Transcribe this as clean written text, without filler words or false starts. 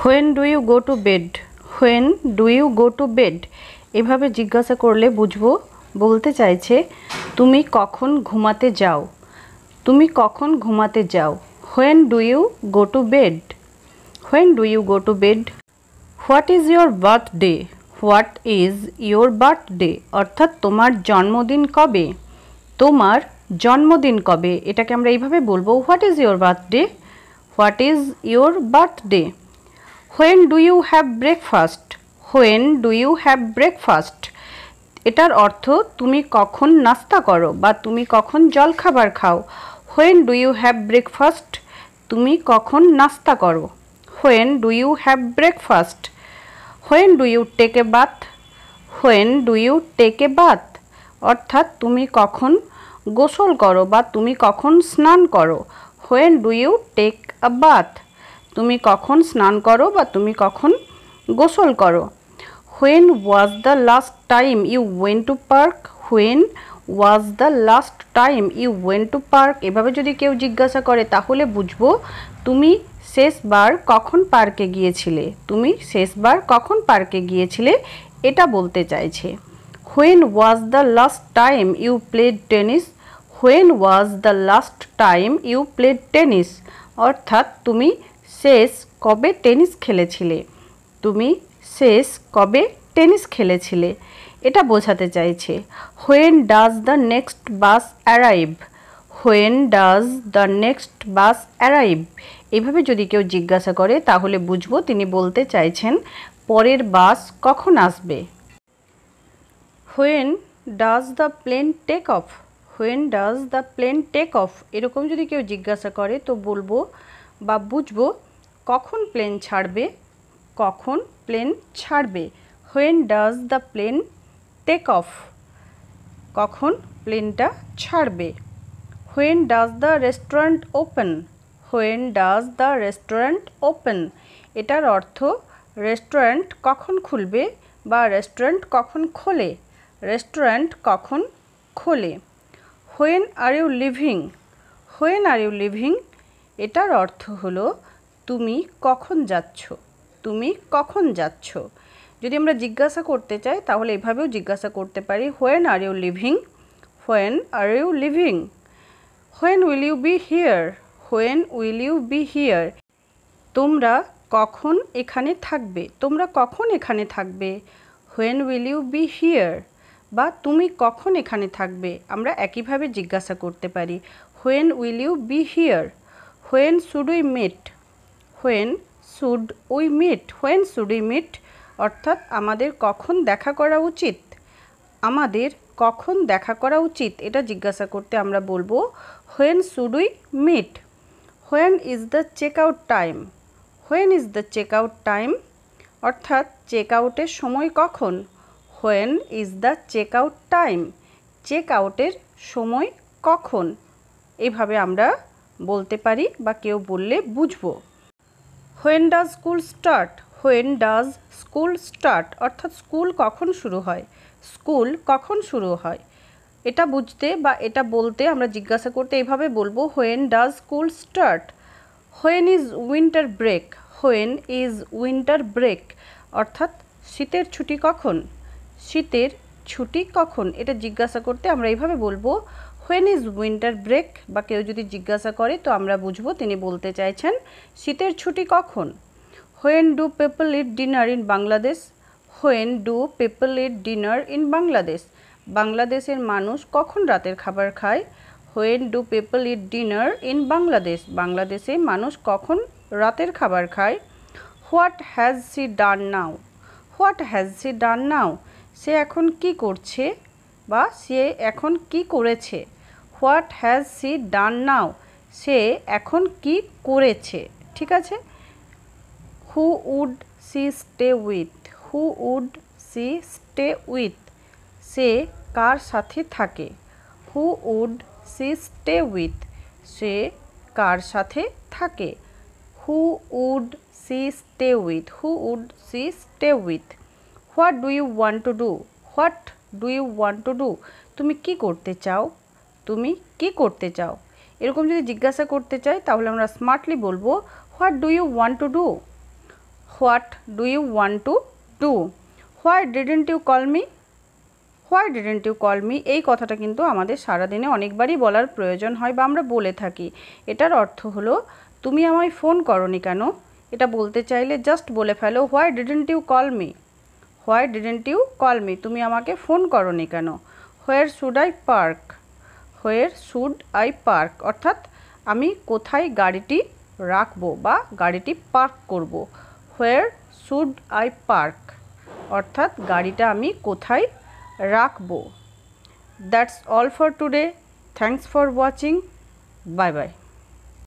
When do you go to bed, when do you go to bed এভাবে জিজ্ঞাসা করলে বুঝবো বলতে চাইছে তুমি কখন ঘুমাতে যাও, তুমি কখন ঘুমাতে যাও। When do you go to bed, when do you go to bed. What is your birthday, what is your birthday অর্থাৎ তোমার জন্মদিন কবে, তোমার জন্মদিন কবে। এটাকে আমরা এইভাবে বলবো what is your birthday, what is your birthday. When do you have breakfast, when do you have breakfast এটার অর্থ তুমি কখন নাস্তা করো বা তুমি কখন জলখাবার খাও। When do you have breakfast তুমি কখন নাস্তা করো। When do you have breakfast. When do you take a bath, when do you take a bath অর্থাৎ তুমি কখন গোসল করো বা তুমি কখন স্নান করো। When do you take a bath তুমি কখন স্নান করো বা তুমি কখন গোসল করো। When was the last time you went to park, when was the last time you went to park এভাবে যদি কেউ জিজ্ঞাসা করে তাহলে বুঝবো তুমি শেষবার কখন পার্কে গিয়েছিলে, তুমি শেষবার কখন পার্কে গিয়েছিলে এটা বলতে চাইছে। When was the last time you played tennis, when was the last time you played tennis অর্থাৎ তুমি শেষ কবে টেনিস খেলেছিলে, তুমি শেষ কবে টেনিস খেলেছিলে এটা বোঝাতে চাইছে। When does the next bus arrive, when does the next bus arrive এভাবে যদি কেউ জিজ্ঞাসা করে তাহলে বুঝবো তিনি বলতে চাইছেন পরের বাস কখন আসবে। When does the plane take off, when does the plane take off এরকম যদি কেউ জিজ্ঞাসা করে তো বলবো বা বুঝবো কখন প্লেন ছাড়বে, কখন প্লেন ছাড়বে। When does the plane take off কখন প্লেনটা ছাড়বে। When does the restaurant open, when does the restaurant open এটার অর্থ রেস্টুরেন্ট কখন খুলবে বা রেস্টুরেন্ট কখন খোলে, রেস্টুরেন্ট কখন খোলে। When are you leaving, when are you leaving এটার অর্থ হলো তুমি কখন যাচ্ছ, তুমি কখন যাচ্ছ। যদি আমরা জিজ্ঞাসা করতে চাই তাহলে এভাবেও জিজ্ঞাসা করতে পারি when are you leaving, when are you leaving. When will you be here, when will you be here তোমরা কখন এখানে থাকবে, তোমরা কখন এখানে থাকবে। When will you be here বা তুমি কখন এখানে থাকবে আমরা একইভাবে জিজ্ঞাসা করতে পারি when will you be here. When should we meet, when should we meet, when should we meet অর্থাৎ আমাদের কখন দেখা করা উচিত, আমাদের কখন দেখা করা উচিত এটা জিজ্ঞাসা করতে আমরা বলবো when should we meet. When is the check out time, when is the check out time অর্থাৎ চেক আউটের সময় কখন। When is the check out time check আউটের সময় কখন এভাবে আমরা বলতে পারি বা কেউ বললে বুঝবো। When does school start, when does school start অর্থাৎ স্কুল কখন শুরু হয়, স্কুল কখন শুরু হয় এটা বুঝতে বা এটা বলতে আমরা জিজ্ঞাসা করতে এইভাবে বলবো when does school start. When is winter break, when is winter break অর্থাৎ শীতের ছুটি কখন, শীতের ছুটি কখন এটা জিজ্ঞাসা করতে আমরা এইভাবে বলবো হোয়েন ইজ উইন্টার ব্রেক বা কেউ যদি জিজ্ঞাসা করে তো আমরা বুঝবো তিনি বলতে চাইছেন শীতের ছুটি কখন। When do people eat dinner in Bangladesh, when do people eat dinner in Bangladesh বাংলাদেশের মানুষ কখন রাতের খাবার খায়। When do people eat dinner in Bangladesh বাংলাদেশে মানুষ কখন রাতের খাবার খায়। What has she done now, what has she done now সে এখন কি করছে বা সে এখন কি করেছে। What has she done now সে এখন কি করেছে, ঠিক আছে। Who would she stay with, who would she stay with সে কার সাথে থাকে। Who would she stay with সে কার সাথে থাকে। Who would she stay with, who would she stay with. What do you want to do, what do you want to do তুমি কি করতে চাও, তুমি কি করতে চাও এরকম যদি জিজ্ঞাসা করতে চাই তাহলে আমরা স্মার্টলি বলবো what do you want to do. What do you want to do. Why didn't you call me, why didn't you call me এই কথাটা কিন্তু আমাদের সারাদিনে অনেকবারই বলার প্রয়োজন হয় বা আমরা বলে থাকি। এটার অর্থ হলো তুমি আমায় ফোন করনি কেন। এটা বলতে চাইলে জাস্ট বলে ফেলো why didn't you call me, why didn't you call me, তুমি আমাকে ফোন করনি কেন। Where should I park, where should I park অর্থাৎ আমি কোথায় গাড়িটি রাখবো বা গাড়িটি পার্ক করব। হোয়ার শুড আই পার্ক অর্থাৎ গাড়িটা আমি কোথায় রাখবো। That's all for today. Thanks for watching. Bye bye.